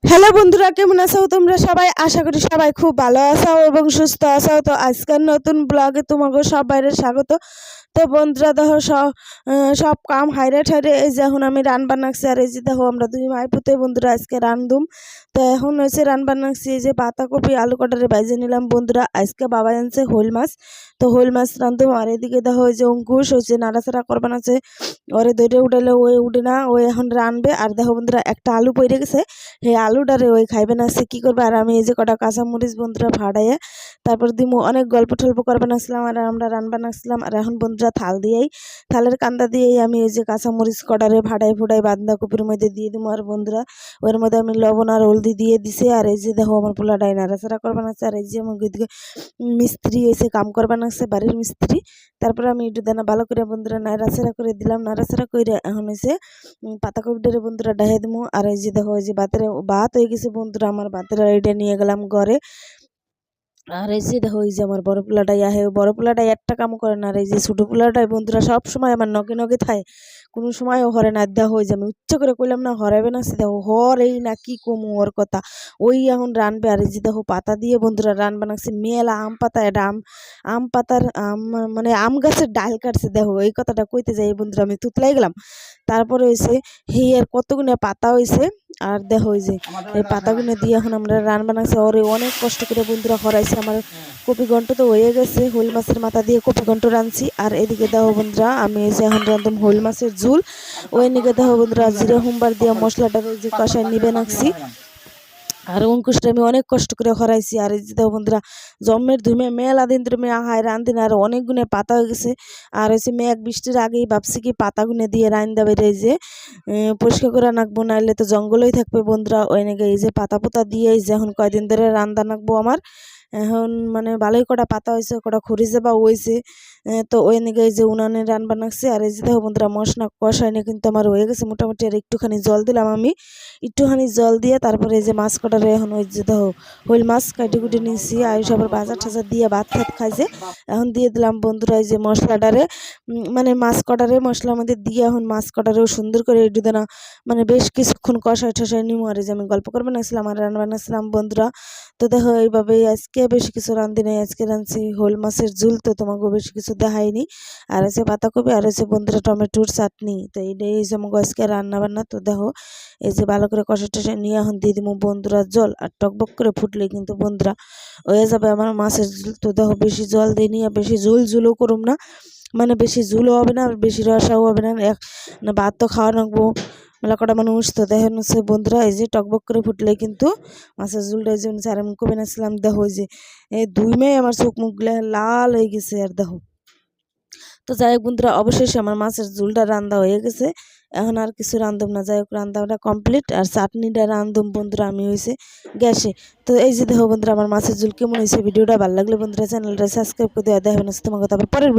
Hello বন্ধুরা, কেমন আছো তোমরা সবাই? আশা করি সবাই খুব ভালো আছো এবং সুস্থ আছো। তো আজকের নতুন ব্লগে তোমাকে সবাই স্বাগত। তো বন্ধুরা দেখো সব কাম হাইরে ঠাইরে এই যে এখন আমি রান বানাচ্ছি। আর এই যে দেখো আমরা দুই ভাই পুতে বন্ধুরা আজকে রান্ধুম। তো এখন হয়েছে রান বানাচ্ছি, এই যে পাতাকপি আলু কটারে বাইজে নিলাম বন্ধুরা। আজকে বাবা আনছে হইল মাছ, তো হইল মাছ রান্ধুম। আর এদিকে দেখো ওই যে অঙ্কুশ হয়েছে নাড়াচাড়া করবান আছে, ওরে দৌড়ে উঠালে ওই উঠে না, ওই এখন রানবে। আর দেখো বন্ধুরা একটা আলু পড়ে গেছে, সেই আলুটারে ওই খাইবে না, সে কী করবে। আর আমি এই যে কটা কাঁচামরিচ বন্ধুরা ভাড়াইয়া তারপর দিমু। অনেক গল্প টল্প করবে নাচলাম আর আমরা রান্না নাচলাম। আর এখন বন্ধুরা থালের কান্দা দিয়েই আমি এই যে কাঁচামরিচ কটারে ভাড়াই ফুটাই বাঁধাকপির মধ্যে দিয়ে দিব। আর বন্ধুরা ওর মধ্যে আমি লবণ আর হলদি দিয়ে দিছে। আর এই যে দেখো আমার পোলাটাই নাড়াচাড়া করবে নাচছে। আর এই যে আমার দিকে মিস্ত্রি এসে কাম করবে নাচছে, বাড়ির মিস্ত্রি। তারপরে আমি একটু দানা ভালো করে বন্ধুরা নাড়াচাড়া করে দিলাম। নাড়াচাড়া করে এখন এসে পাতাকপিটারে বন্ধুরা ডাহে দিমু। আর এই যে দেখো এই যে ভাত হয়ে গেছে বন্ধুরা, আমার ভাতের এটা নিয়ে গেলাম ঘরে। আর এই যে দেখো এই যে আমার বড় পোলাটাই আহে, বড় পোলাটাই একটা কাম করে না। আর এই যে ছোটো পোলাটাই বন্ধুরা সব সময় আমার নগে নগে থাকে, কোনো সময়ও হরে না। দেখা হয়ে যাবে উচ্চ করে কইলাম না হরাবে না, সে দেখো হরেই না, কি কমু ওর কথা। ওই এখন রানবে। আর এই যে দেখো পাতা দিয়ে বন্ধুরা রান বানাচ্ছে, মেলা আম পাতা, এটা আম পাতার মানে আম গাছের ডাল কাটছে। দেখো এই কথাটা কইতে যাই বন্ধুরা আমি তুতলাই গেলাম। তারপরে হয়েছে আর কতগুলো পাতা হয়েছে। আর দেখো ওই যে এই পাতাগুলো দিয়ে এখন আমরা রান বানাচ্ছি। ওরে অনেক কষ্ট করে বন্ধুরা হরাইছে। আমার কপি ঘন্ট তো হয়ে গেছে, হইল মাছের মাথা দিয়ে কপি ঘন্ট রাঁধছি। আর এদিকে দেখো বন্ধুরা আমি এই যে এখন রাঁধুম হইল মাছের ঝুল। ওই দিকে দেখো বন্ধুরা জিরে হুম্বার দিয়ে মশলাটা ওই যে কষায় নিবে নাকছি। আর অঙ্কুশটা আমি অনেক কষ্ট করে হরাইছি। আর এই যে দেখো বন্ধুরা জম্মের ধুমে মেলা দিন ধরে মেয়া হায় রান্ধি না। আর অনেক গুণে পাতা হয়ে গেছে। আর হচ্ছে মেঘ বৃষ্টির আগেই ভাবছি কি পাতা গুনে দিয়ে রান দেবে, এই যে পরিষ্কার করে নাকবো, নাইলে তো জঙ্গলই থাকবে বন্ধুরা। ওই নাকি এই যে পাতা পোতা দিয়ে এই যে এখন কয়দিন ধরে রান্দা নাকবো আমার। এখন মানে ভালোই কটা পাতা হয়েছে, কটা খড়ি যাবা হয়েছে। তো ওই নাকি এই যে উনানে রান বানাচ্ছে। আর এই যে দেখো বন্ধুরা মশলা কষায় নিয়ে কিন্তু আমার হয়ে গেছে মোটামুটি। আর একটুখানি জল দিলাম আমি, একটুখানি জল দিয়ে তারপরে এই যে মাছ কটারে এখন ওই যে দেখো হইল মাছ কাটি কুটি নিয়েছি। আর সবার বাজার টাজার দিয়ে ভাত ফাত খাইছে। এখন দিয়ে দিলাম বন্ধুরা এই যে মশলাটারে, মানে মাছ কটারে মশলার মধ্যে দিয়ে এখন মাছ কটারেও সুন্দর করে একটু দেনা মানে বেশ কিছুক্ষণ কষায় ঠসায় নিমু। আর যে আমি গল্প করবে নাছিলাম আর রান্না বানাচ্ছিলাম বন্ধুরা। তো দেখো এইভাবেই আজকে বেশি কিছু রান্ধি নাই, আজকে রাঁধছি হইল মাছের ঝুল, তো তোমাকে বেশি কিছু দেখাইনি। আর হচ্ছে পাতাকপি আর হচ্ছে বন্ধুরা টমেটোর চাটনি। তো এইটাই এই যে আমাকে আজকে রান্না বান্না। তো দেখো এই যে ভালো করে কষা টষা নিয়ে এখন দিয়ে দিব বন্ধুরা জল। আর টকবক করে ফুটলে কিন্তু বন্ধুরা হয়ে যাবে আমার মাছের ঝুল। তো দেখো বেশি জল দিয়ে নিয়ে বেশি ঝুলও করুম না, মানে বেশি ঝুলও হবে না বেশি রসাও হবে না। না ভাত তো খাওয়া রাখবো মেলা কটা মানুষ। তো দেখেন হচ্ছে বন্ধুরা এই যে টকবক করে ফুটলে কিন্তু মাছের ঝুলটা এই যে স্যারে মুখ বেনাছিলাম। দেখো এই যে এই দুই মেয়ে আমার চোখ মুখগুলো লাল হয়ে গেছে। আর দেখো তো যাই হোক বন্ধুরা অবশেষে আমার মাছের ঝুলটা রান্না হয়ে গেছে। এখন আর কিছু রান্ধুম না, যাই হোক রান্নাটা কমপ্লিট। আর চাটনিটা রান্ধুম বন্ধুরা আমি হয়েছে গ্যাসে। তো এই যে দেখো বন্ধুরা আমার মাছের ঝুল কেমন হয়েছে। ভিডিওটা ভালো লাগলে বন্ধুরা চ্যানেলটা সাবস্ক্রাইব করে দেওয়া, দেখাবেন তোমাকে আবার পরের ভিডিও।